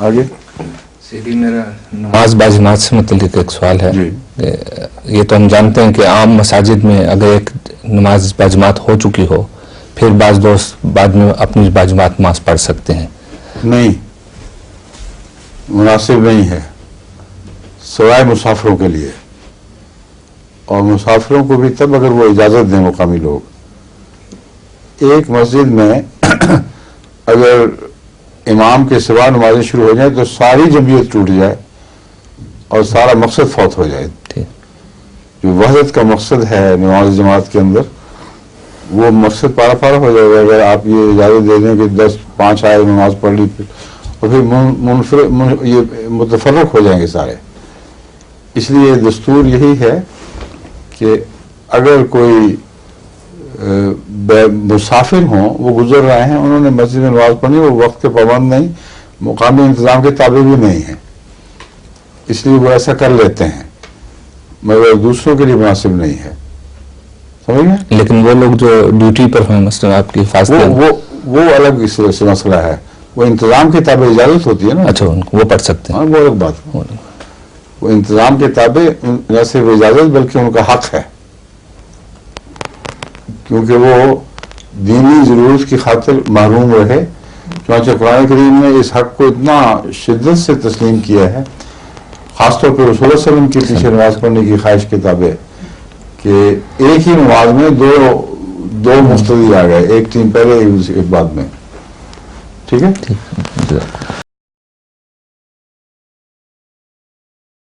آگے سیدھی میرا نماز باجماعت سے متعلق ایک سوال ہے. جی. یہ تو ہم جانتے ہیں کہ عام مساجد میں اگر ایک نماز باجماعت ہو چکی ہو پھر بعض دوست بعد میں اپنی باجماعت نماز پڑھ سکتے ہیں. نہیں، مناسب نہیں ہے، سوائے مسافروں کے لیے، اور مسافروں کو بھی تب اگر وہ اجازت دیں مقامی لوگ. ایک مسجد میں اگر امام کے سوا نمازیں شروع ہو جائیں تو ساری جمعیت ٹوٹ جائے اور سارا مقصد فوت ہو جائے. جو وحدت کا مقصد ہے نماز جماعت کے اندر، وہ مقصد پارا پارا ہو جائے گا اگر آپ یہ اجازت دے دیں کہ 10-5 آئے نماز پڑھ لی اور پھر یہ متفرق ہو جائیں گے سارے. اس لیے دستور یہی ہے کہ اگر کوئی مسافر ہوں، وہ گزر رہے ہیں، انہوں نے مسجد میں نماز پڑھنی، وہ وقت کے پابند نہیں، مقامی انتظام کے تابع بھی نہیں ہیں، اس لیے وہ ایسا کر لیتے ہیں، مگر دوسروں کے لیے مناسب نہیں ہے. سمجھ گئے؟ لیکن وہ لوگ جو ڈیوٹی پر ہیں مثلا آپ کی حفاظت، وہ الگ اس سے مسئلہ ہے، وہ انتظام کے تابع اجازت ہوتی ہے نا. اچھا، وہ پڑھ سکتے ہیں. ہاں، وہ الگ بات ہے. وہ انتظام کے تابع نہ صرف اجازت بلکہ ان کا حق ہے، کیونکہ وہ دینی ضرورت کی خاطر محروم رہے. چنانچہ قرآن کریم نے اس حق کو اتنا شدت سے تسلیم کیا ہے، خاص طور پر رسول اللہ علیہ وسلم کے پیچھے نماز پڑھنے کی خواہش کے تابع، کہ ایک ہی نماز میں دو مقتدی آ گئے، ایک ٹیم پہلے ایک بعد میں. ٹھیک ہے.